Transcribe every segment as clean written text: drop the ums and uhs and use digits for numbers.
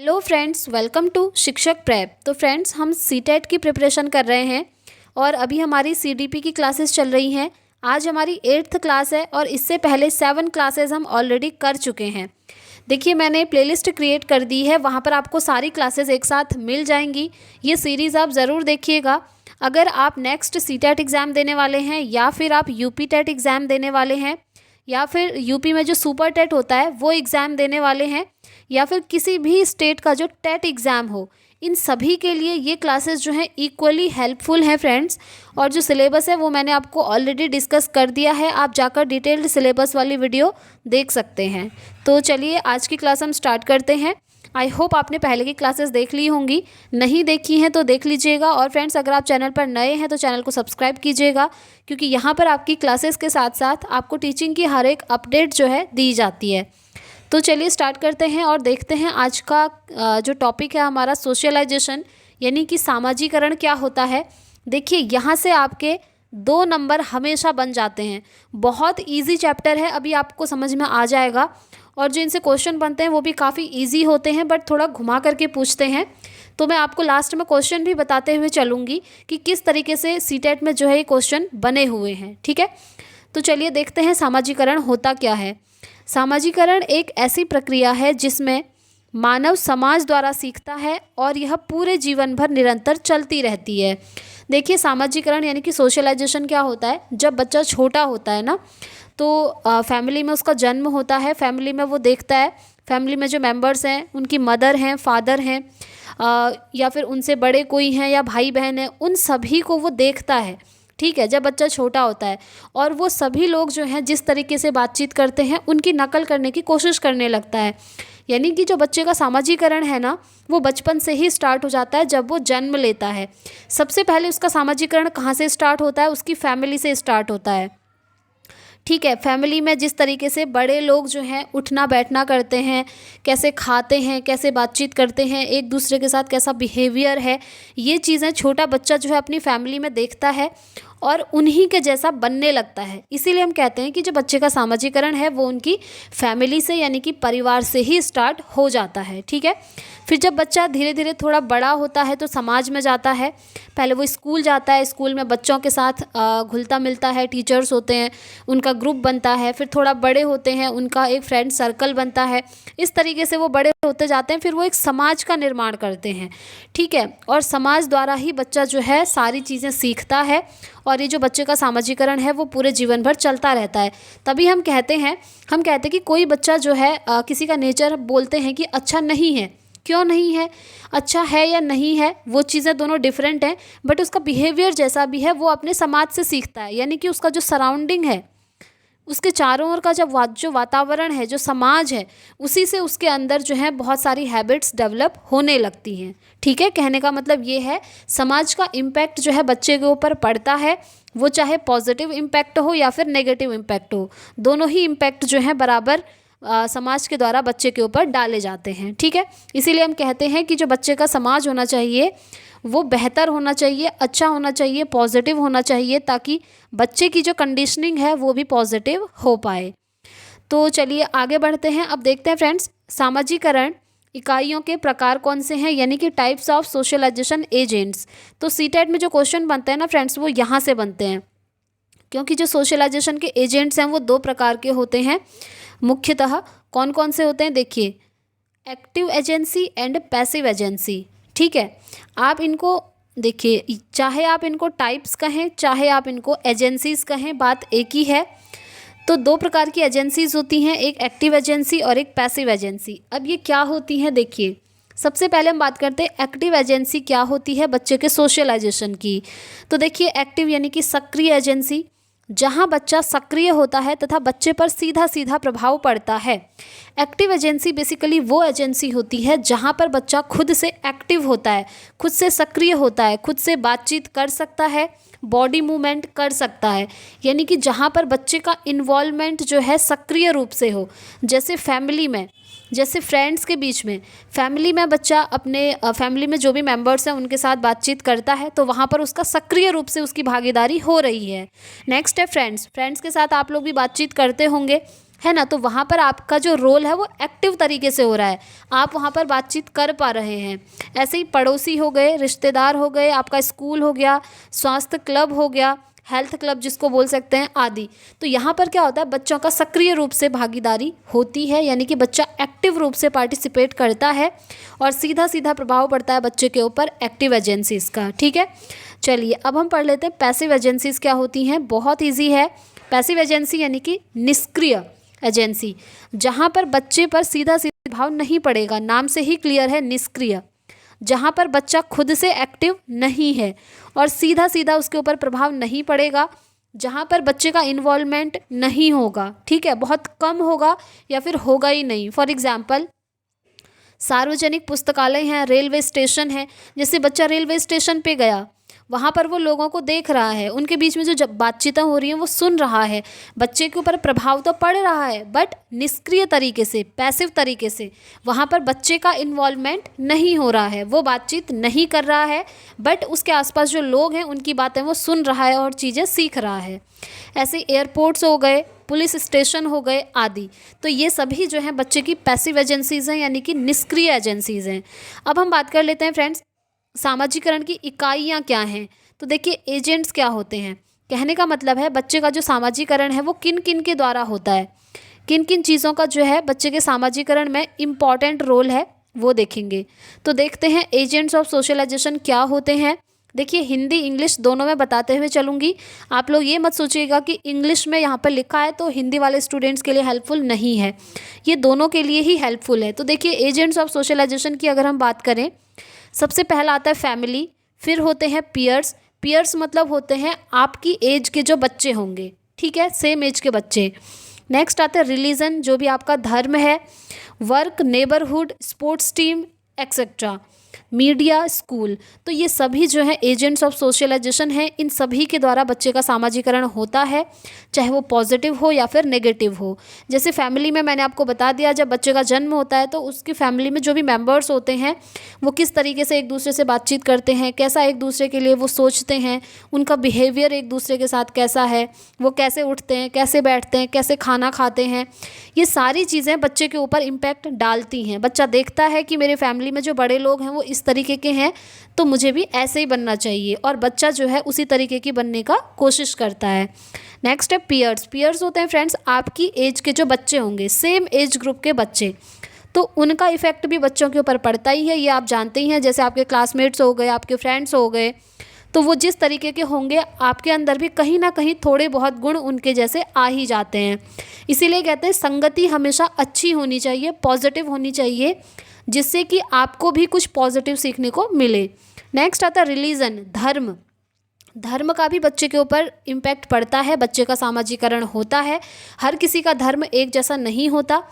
Hello friends, welcome to शिक्षक prep. तो friends, हम सीटेट की प्रिपरेशन कर रहे हैं और अभी हमारी सीडीपी की क्लासेस चल रही हैं। आज हमारी 8th क्लास है और इससे पहले 7 क्लासेस हम ऑलरेडी कर चुके हैं। देखिए, मैंने प्लेलिस्ट क्रिएट कर दी है, वहाँ पर आपको सारी क्लासेस एक साथ मिल जाएंगी। ये सीरीज़ आप ज़रूर देखिएगा। अगर आप नेक्स्ट सीटेट एग्ज़ाम देने वाले हैं या फिर आप यूपी टेट एग्ज़ाम देने वाले हैं या फिर यूपी में जो सुपर टेट होता है वो एग्ज़ाम देने वाले हैं या फिर किसी भी स्टेट का जो टेट एग्ज़ाम हो, इन सभी के लिए ये क्लासेस जो हैं इक्वली हेल्पफुल हैं फ्रेंड्स। और जो सिलेबस है वो मैंने आपको ऑलरेडी डिस्कस कर दिया है, आप जाकर डिटेल्ड सिलेबस वाली वीडियो देख सकते हैं। तो चलिए आज की क्लास हम स्टार्ट करते हैं। आई होप आपने पहले की क्लासेस देख ली होंगी, नहीं देखी हैं तो देख लीजिएगा। और फ्रेंड्स, अगर आप चैनल पर नए हैं तो चैनल को सब्सक्राइब कीजिएगा, क्योंकि यहाँ पर आपकी क्लासेस के साथ साथ आपको टीचिंग की हर एक अपडेट जो है दी जाती है। तो चलिए स्टार्ट करते हैं और देखते हैं आज का जो टॉपिक है हमारा सोशलाइजेशन, यानी कि सामाजिकरण क्या होता है। देखिए, यहाँ से आपके 2 नंबर हमेशा बन जाते हैं। बहुत इजी चैप्टर है, अभी आपको समझ में आ जाएगा। और जो इनसे क्वेश्चन बनते हैं वो भी काफ़ी इजी होते हैं, बट थोड़ा घुमा करके पूछते हैं। तो मैं आपको लास्ट में क्वेश्चन भी बताते हुए चलूँगी कि किस तरीके से सीटेट में जो है ये क्वेश्चन बने हुए हैं। ठीक है, तो चलिए देखते हैं सामाजिकरण होता क्या है। सामाजिकरण एक ऐसी प्रक्रिया है जिसमें मानव समाज द्वारा सीखता है और यह पूरे जीवन भर निरंतर चलती रहती है। देखिए, सामाजिकरण यानी कि सोशलाइजेशन क्या होता है। जब बच्चा छोटा होता है ना, तो फैमिली में उसका जन्म होता है, फैमिली में वो देखता है, फैमिली में जो मेंबर्स हैं उनकी मदर हैं, फादर हैं, या फिर उनसे बड़े कोई हैं या भाई बहन हैं, उन सभी को वो देखता है। ठीक है, जब बच्चा छोटा होता है और वो सभी लोग जो हैं जिस तरीके से बातचीत करते हैं उनकी नकल करने की कोशिश करने लगता है। यानी कि जो बच्चे का सामाजिकरण है ना, वो बचपन से ही स्टार्ट हो जाता है जब वो जन्म लेता है। सबसे पहले उसका सामाजिकरण कहाँ से स्टार्ट होता है? उसकी फैमिली से स्टार्ट होता है। ठीक है, फैमिली में जिस तरीके से बड़े लोग जो हैं उठना बैठना करते हैं, कैसे खाते हैं, कैसे बातचीत करते हैं, एक दूसरे के साथ कैसा बिहेवियर है, ये चीज़ें छोटा बच्चा जो है अपनी फैमिली में देखता है और उन्हीं के जैसा बनने लगता है। इसीलिए हम कहते हैं कि जो बच्चे का सामाजिकरण है वो उनकी फैमिली से यानी कि परिवार से ही स्टार्ट हो जाता है। ठीक है, फिर जब बच्चा धीरे धीरे थोड़ा बड़ा होता है तो समाज में जाता है। पहले वो स्कूल जाता है, स्कूल में बच्चों के साथ घुलता मिलता है, टीचर्स होते हैं, उनका ग्रुप बनता है। फिर थोड़ा बड़े होते हैं, उनका एक फ्रेंड सर्कल बनता है। इस तरीके से वो बड़े होते जाते हैं, फिर वो एक समाज का निर्माण करते हैं। ठीक है, और समाज द्वारा ही बच्चा जो है सारी चीज़ें सीखता है और ये जो बच्चे का सामाजिकरण है वो पूरे जीवन भर चलता रहता है। तभी हम कहते हैं कि कोई बच्चा जो है किसी का नेचर बोलते हैं कि अच्छा नहीं है। क्यों नहीं है? अच्छा है या नहीं है, वो चीज़ें दोनों डिफरेंट हैं, बट उसका बिहेवियर जैसा भी है वो अपने समाज से सीखता है। यानी कि उसका जो सराउंडिंग है, उसके चारों ओर का जब जो वातावरण है, जो समाज है, उसी से उसके अंदर जो है बहुत सारी हैबिट्स डेवलप होने लगती हैं। ठीक है, कहने का मतलब ये है, समाज का इम्पैक्ट जो है बच्चे के ऊपर पड़ता है, वो चाहे पॉजिटिव इम्पैक्ट हो या फिर नेगेटिव इम्पैक्ट हो, दोनों ही इम्पैक्ट जो है बराबर समाज के द्वारा बच्चे के ऊपर डाले जाते हैं। ठीक है, इसीलिए हम कहते हैं कि जो बच्चे का समाज होना चाहिए वो बेहतर होना चाहिए, अच्छा होना चाहिए, पॉजिटिव होना चाहिए, ताकि बच्चे की जो कंडीशनिंग है वो भी पॉजिटिव हो पाए। तो चलिए आगे बढ़ते हैं। अब देखते हैं फ्रेंड्स, सामाजिकरण इकाइयों के प्रकार कौन से हैं, यानी कि टाइप्स ऑफ सोशलाइजेशन एजेंट्स। तो सीटेट में जो क्वेश्चन बनते हैं ना फ्रेंड्स, वो यहाँ से बनते हैं, क्योंकि जो सोशलाइजेशन के एजेंट्स हैं वो 2 प्रकार के होते हैं मुख्यतः। कौन कौन से होते हैं? देखिए, active agency and passive agency. ठीक है, आप इनको देखिए, चाहे आप इनको टाइप्स कहें चाहे आप इनको एजेंसीज कहें, बात एक ही है। तो 2 प्रकार की एजेंसीज होती हैं, एक एक्टिव एजेंसी और एक पैसिव एजेंसी। अब ये क्या होती हैं? देखिए, सबसे पहले हम बात करते हैं एक्टिव एजेंसी क्या होती है बच्चे के सोशलाइजेशन की। तो देखिए, एक्टिव यानी कि सक्रिय एजेंसी, जहाँ बच्चा सक्रिय होता है तथा बच्चे पर सीधा सीधा प्रभाव पड़ता है। एक्टिव एजेंसी बेसिकली वो एजेंसी होती है जहाँ पर बच्चा खुद से एक्टिव होता है, खुद से सक्रिय होता है, खुद से बातचीत कर सकता है, बॉडी मूवमेंट कर सकता है। यानी कि जहाँ पर बच्चे का इन्वॉल्वमेंट जो है सक्रिय रूप से हो, जैसे फैमिली में, जैसे फ्रेंड्स के बीच में। फैमिली में बच्चा अपने फैमिली में जो भी मेंबर्स हैं उनके साथ बातचीत करता है, तो वहाँ पर उसका सक्रिय रूप से उसकी भागीदारी हो रही है। नेक्स्ट है फ्रेंड्स। फ्रेंड्स के साथ आप लोग भी बातचीत करते होंगे, है ना। तो वहाँ पर आपका जो रोल है वो एक्टिव तरीके से हो रहा है, आप वहाँ पर बातचीत कर पा रहे हैं। ऐसे ही पड़ोसी हो गए, रिश्तेदार हो गए, आपका स्कूल हो गया, स्वास्थ्य क्लब हो गया, हेल्थ क्लब जिसको बोल सकते हैं, आदि। तो यहाँ पर क्या होता है, बच्चों का सक्रिय रूप से भागीदारी होती है, यानी कि बच्चा एक्टिव रूप से पार्टिसिपेट करता है और सीधा सीधा प्रभाव पड़ता है बच्चे के ऊपर एक्टिव एजेंसीज का। ठीक है, चलिए अब हम पढ़ लेते हैं पैसिव एजेंसीज क्या होती हैं। बहुत ईजी है। पैसिव एजेंसी यानी कि निष्क्रिय एजेंसी, जहाँ पर बच्चे पर सीधा सीधा प्रभाव नहीं पड़ेगा, नाम से ही क्लियर है, निष्क्रिय। जहाँ पर बच्चा खुद से एक्टिव नहीं है और सीधा सीधा उसके ऊपर प्रभाव नहीं पड़ेगा, जहाँ पर बच्चे का इन्वॉल्वमेंट नहीं होगा, ठीक है, बहुत कम होगा या फिर होगा ही नहीं। फॉर एग्जाम्पल सार्वजनिक पुस्तकालय हैं, रेलवे स्टेशन है। जैसे बच्चा रेलवे स्टेशन पे गया, वहाँ पर वो लोगों को देख रहा है, उनके बीच में जो बातचीतें हो रही हैं वो सुन रहा है, बच्चे के ऊपर प्रभाव तो पड़ रहा है बट निष्क्रिय तरीके से, पैसिव तरीके से। वहाँ पर बच्चे का इन्वॉल्वमेंट नहीं हो रहा है, वो बातचीत नहीं कर रहा है बट उसके आसपास जो लोग हैं उनकी बातें वो सुन रहा है और चीज़ें सीख रहा है। ऐसे एयरपोर्ट्स हो गए, पुलिस स्टेशन हो गए, आदि। तो ये सभी जो हैं बच्चे की पैसिव एजेंसीज हैं, यानी कि निष्क्रिय एजेंसीज हैं। अब हम बात कर लेते हैं फ्रेंड्स, सामाजिकरण की इकाइयाँ क्या हैं। तो देखिए एजेंट्स क्या होते हैं, कहने का मतलब है बच्चे का जो सामाजिकरण है वो किन किन के द्वारा होता है, किन किन चीज़ों का जो है बच्चे के सामाजिकरण में इम्पॉर्टेंट रोल है वो देखेंगे। तो देखते हैं एजेंट्स ऑफ सोशलाइजेशन क्या होते हैं। देखिए हिंदी इंग्लिश दोनों में बताते हुए चलूँगी, आप लोग ये मत सोचिएगा कि इंग्लिश में यहाँ पर लिखा है तो हिंदी वाले स्टूडेंट्स के लिए हेल्पफुल नहीं है, ये दोनों के लिए ही हेल्पफुल है। तो देखिए एजेंट्स ऑफ सोशलाइजेशन की अगर हम बात करें, सबसे पहला आता है फैमिली, फिर होते हैं पीयर्स। पीयर्स मतलब होते हैं आपकी एज के जो बच्चे होंगे, ठीक है, सेम एज के बच्चे। नेक्स्ट आता है रिलीजन, जो भी आपका धर्म है, work, neighbourhood, sports team etcetera, media, school. तो ये सभी जो है एजेंट्स ऑफ सोशलाइजेशन है, इन सभी के द्वारा बच्चे का सामाजिकरण होता है, चाहे वो पॉजिटिव हो या फिर नेगेटिव हो। जैसे फैमिली में मैंने आपको बता दिया, जब बच्चे का जन्म होता है तो उसकी फैमिली में जो भी मेंबर्स होते हैं वो किस तरीके से एक दूसरे से बातचीत करते हैं, कैसा एक दूसरे के लिए वो सोचते हैं, उनका बिहेवियर एक दूसरे के साथ कैसा है, वो कैसे उठते हैं, कैसे बैठते हैं, कैसे खाना खाते हैं, ये सारी चीज़ें बच्चे के ऊपर इम्पैक्ट डालती हैं। बच्चा देखता है कि मेरे फैमिली में जो बड़े लोग हैं वो इस तरीके के हैं तो मुझे भी ऐसे ही बनना चाहिए, और बच्चा जो है उसी तरीके की बनने का कोशिश करता है। नेक्स्ट है पीयर्स। पीयर्स होते हैं फ्रेंड्स आपकी एज के जो बच्चे होंगे, सेम एज ग्रुप के बच्चे, तो उनका इफेक्ट भी बच्चों के ऊपर पड़ता ही है, ये आप जानते ही हैं। जैसे आपके क्लासमेट्स हो गए, आपके फ्रेंड्स हो गए, तो वो जिस तरीके के होंगे आपके अंदर भी कहीं ना कहीं थोड़े बहुत गुण उनके जैसे आ ही जाते हैं। इसीलिए कहते हैं संगति हमेशा अच्छी होनी चाहिए, पॉजिटिव होनी चाहिए, जिससे कि आपको भी कुछ पॉजिटिव सीखने को मिले। नेक्स्ट आता है रिलीजन, धर्म। धर्म का भी बच्चे के ऊपर इम्पैक्ट पड़ता है, बच्चे का सामाजिकरण होता है। हर किसी का धर्म एक जैसा नहीं होता,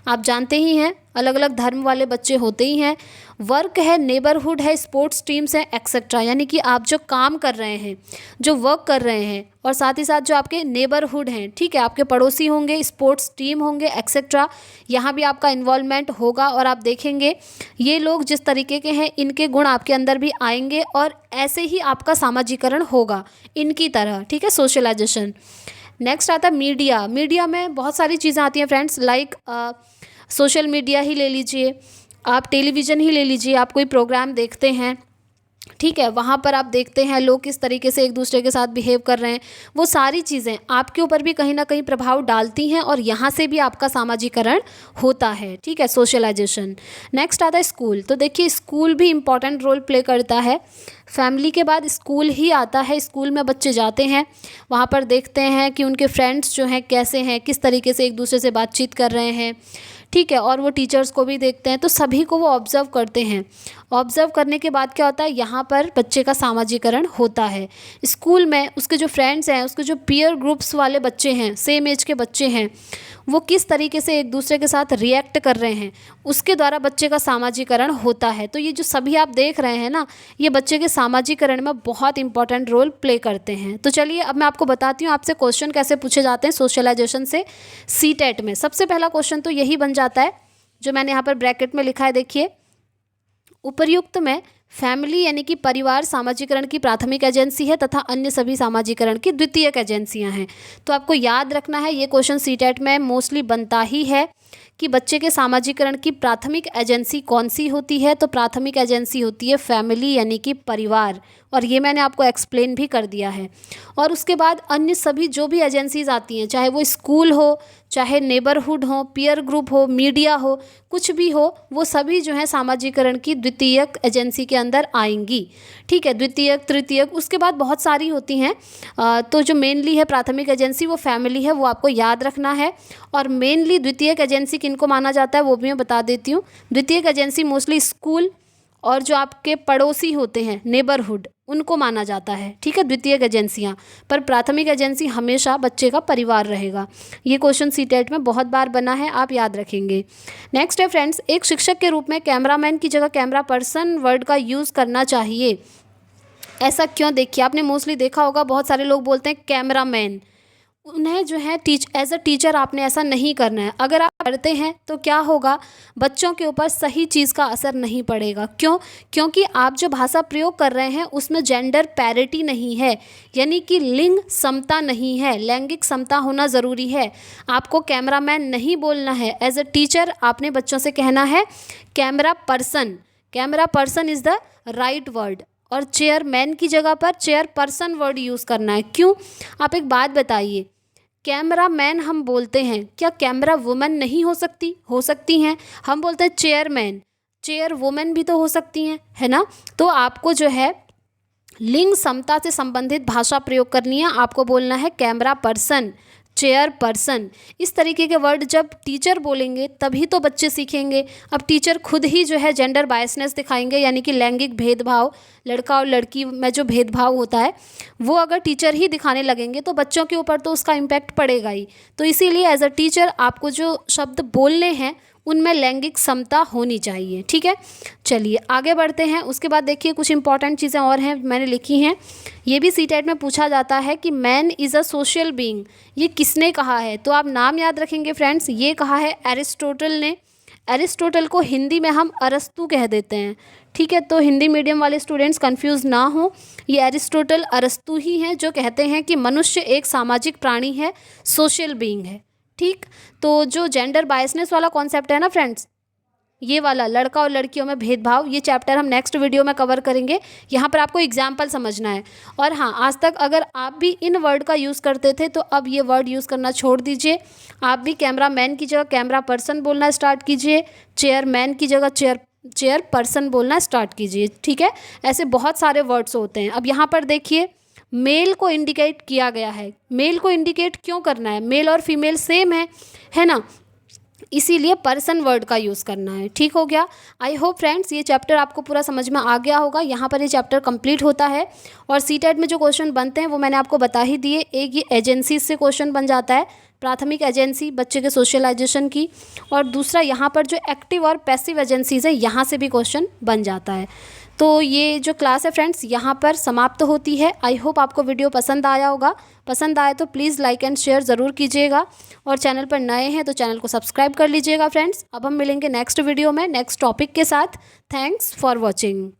आप जानते ही हैं, अलग अलग धर्म वाले बच्चे होते ही हैं। वर्क है, नेबरहुड है, स्पोर्ट्स टीम्स हैं एक्सेट्रा, यानी कि आप जो काम कर रहे हैं, जो वर्क कर रहे हैं, और साथ ही साथ जो आपके नेबरहुड हैं, ठीक है, आपके पड़ोसी होंगे, स्पोर्ट्स टीम होंगे एक्सेट्रा, यहाँ भी आपका इन्वॉल्वमेंट होगा। और आप देखेंगे ये लोग जिस तरीके के हैं इनके गुण आपके अंदर भी आएंगे और ऐसे ही आपका सामाजिकरण होगा इनकी तरह, ठीक है, सोशलाइजेशन। नेक्स्ट आता है मीडिया। मीडिया में बहुत सारी चीज़ें आती हैं फ्रेंड्स, लाइक सोशल मीडिया ही ले लीजिए, आप टेलीविज़न ही ले लीजिए, आप कोई प्रोग्राम देखते हैं, ठीक है, वहाँ पर आप देखते हैं लोग किस तरीके से एक दूसरे के साथ बिहेव कर रहे हैं, वो सारी चीज़ें आपके ऊपर भी कहीं ना कहीं प्रभाव डालती हैं और यहाँ से भी आपका सामाजिकरण होता है, ठीक है, सोशलाइजेशन। नेक्स्ट आता है स्कूल। तो देखिए स्कूल भी इम्पॉर्टेंट रोल प्ले करता है, फैमिली के बाद स्कूल ही आता है। स्कूल में बच्चे जाते हैं, वहाँ पर देखते हैं कि उनके फ्रेंड्स जो हैं कैसे हैं, किस तरीके से एक दूसरे से बातचीत कर रहे हैं, ठीक है, और वो टीचर्स को भी देखते हैं, तो सभी को वो ऑब्ज़र्व करते हैं। ऑब्ज़र्व करने के बाद क्या होता है, यहाँ पर बच्चे का सामाजिकरण होता है। स्कूल में उसके जो फ्रेंड्स हैं, उसके जो पीयर ग्रुप्स वाले बच्चे हैं, सेम एज के बच्चे हैं, वो किस तरीके से एक दूसरे के साथ रिएक्ट कर रहे हैं, उसके द्वारा बच्चे का सामाजिकरण होता है। तो ये जो सभी आप देख रहे हैं ना, ये बच्चे के सामाजिकरण में बहुत इंपॉर्टेंट रोल प्ले करते हैं। तो चलिए अब मैं आपको बताती हूँ आपसे क्वेश्चन कैसे पूछे जाते हैं सोशलाइजेशन से सीटेट में। सबसे पहला क्वेश्चन तो यही बन जाता है जो मैंने यहाँ पर ब्रैकेट में लिखा है, देखिए, उपर्युक्त में फैमिली यानी कि परिवार सामाजिकरण की प्राथमिक एजेंसी है तथा अन्य सभी सामाजिकरण की द्वितीयक एजेंसियां हैं। तो आपको याद रखना है, ये क्वेश्चन सीटेट में मोस्टली बनता ही है कि बच्चे के सामाजिकरण की प्राथमिक एजेंसी कौन सी होती है। तो प्राथमिक एजेंसी होती है फैमिली यानी कि परिवार, और ये मैंने आपको एक्सप्लेन भी कर दिया है। और उसके बाद अन्य सभी जो भी एजेंसीज आती हैं, चाहे वो स्कूल हो, चाहे नेबरहुड हो, पीयर ग्रुप हो, मीडिया हो, कुछ भी हो, वो सभी जो है सामाजिकरण की द्वितीयक एजेंसी के अंदर आएंगी। ठीक है, द्वितीयक, तृतीयक, उसके बाद बहुत सारी होती हैं। तो जो मेनली है प्राथमिक एजेंसी वो फैमिली है, वो आपको याद रखना है। और मेनली द्वितीयक एजेंसी किनको माना जाता है वो भी मैं बता देती हूँ। द्वितीयक एजेंसी मोस्टली स्कूल और जो आपके पड़ोसी होते हैं नेबरहुड, उनको माना जाता है। ठीक है, द्वितीयक एजेंसियां, पर प्राथमिक एजेंसी हमेशा बच्चे का परिवार रहेगा। ये क्वेश्चन सीटेट में बहुत बार बना है, आप याद रखेंगे। नेक्स्ट है फ्रेंड्स, एक शिक्षक के रूप में कैमरामैन की जगह कैमरा पर्सन वर्ड का यूज़ करना चाहिए, ऐसा क्यों? देखिए, आपने मोस्टली देखा होगा बहुत सारे लोग बोलते हैं कैमरामैन, उन्हें जो है एज अ टीचर आपने ऐसा नहीं करना है। अगर आप करते हैं तो क्या होगा, बच्चों के ऊपर सही चीज़ का असर नहीं पड़ेगा। क्यों? क्योंकि आप जो भाषा प्रयोग कर रहे हैं उसमें जेंडर पैरिटी नहीं है, यानी कि लिंग समता नहीं है, लैंगिक समता होना ज़रूरी है। आपको कैमरामैन नहीं बोलना है, एज अ टीचर आपने बच्चों से कहना है camera person. Camera person is the right word, और चेयरमैन की जगह पर चेयर पर्सन वर्ड यूज़ करना है। क्यों? आप एक बात बताइए, कैमरा मैन हम बोलते हैं, क्या कैमरा वुमन नहीं हो सकती? हो सकती हैं। हम बोलते हैं चेयरमैन, चेयर वुमेन भी तो हो सकती हैं, है ना। तो आपको जो है लिंग समता से संबंधित भाषा प्रयोग करनी है। आपको बोलना है कैमरा पर्सन, चेयर पर्सन। इस तरीके के वर्ड जब टीचर बोलेंगे तभी तो बच्चे सीखेंगे। अब टीचर खुद ही जो है जेंडर बायसनेस दिखाएंगे, यानी कि लैंगिक भेदभाव, लड़का और लड़की में जो भेदभाव होता है वो अगर टीचर ही दिखाने लगेंगे तो बच्चों के ऊपर तो उसका इम्पैक्ट पड़ेगा ही। तो इसीलिए एज अ टीचर आपको जो शब्द बोलने हैं उनमें लैंगिक समता होनी चाहिए। ठीक है, चलिए आगे बढ़ते हैं। उसके बाद देखिए कुछ इंपॉर्टेंट चीज़ें और हैं मैंने लिखी हैं। ये भी सीटेट में पूछा जाता है कि man is a social being, ये किसने कहा है? तो आप नाम याद रखेंगे फ्रेंड्स, ये कहा है एरिस्टोटल ने। एरिस्टोटल को हिंदी में हम अरस्तू कह देते हैं। ठीक है, तो हिंदी मीडियम वाले स्टूडेंट्स कंफ्यूज ना हो, ये एरिस्टोटल अरस्तू ही हैं जो कहते हैं कि मनुष्य एक सामाजिक प्राणी है, सोशल बीइंग है। ठीक, तो जो जेंडर बायसनेस वाला कॉन्सेप्ट है ना फ्रेंड्स, ये वाला लड़का और लड़कियों में भेदभाव, ये चैप्टर हम नेक्स्ट वीडियो में कवर करेंगे। यहाँ पर आपको एग्जाम्पल समझना है। और हाँ, आज तक अगर आप भी इन वर्ड का यूज़ करते थे तो अब ये वर्ड यूज़ करना छोड़ दीजिए। आप भी कैमरा मैन की जगह कैमरा पर्सन बोलना स्टार्ट कीजिए, चेयरमैन की जगह चेयर पर्सन बोलना स्टार्ट कीजिए। ठीक है, ऐसे बहुत सारे वर्ड्स होते हैं। अब यहाँ पर देखिए मेल को इंडिकेट किया गया है। मेल को इंडिकेट क्यों करना है? मेल और फीमेल सेम है ना, इसीलिए पर्सन वर्ड का यूज़ करना है। ठीक हो गया। आई होप फ्रेंड्स ये चैप्टर आपको पूरा समझ में आ गया होगा। यहाँ पर ये चैप्टर कंप्लीट होता है और सीटेट में जो क्वेश्चन बनते हैं वो मैंने आपको बता ही दिए। एक ये एजेंसी से क्वेश्चन बन जाता है, प्राथमिक एजेंसी बच्चे के सोशलाइजेशन की, और दूसरा यहाँ पर जो एक्टिव और पैसिव एजेंसीज है यहाँ से भी क्वेश्चन बन जाता है। तो ये जो क्लास है फ्रेंड्स यहाँ पर समाप्त होती है। आई होप आपको वीडियो पसंद आया होगा। पसंद आए तो प्लीज़ लाइक एंड शेयर ज़रूर कीजिएगा, और चैनल पर नए हैं तो चैनल को सब्सक्राइब कर लीजिएगा फ्रेंड्स। अब हम मिलेंगे नेक्स्ट वीडियो में नेक्स्ट टॉपिक के साथ। Thanks for watching.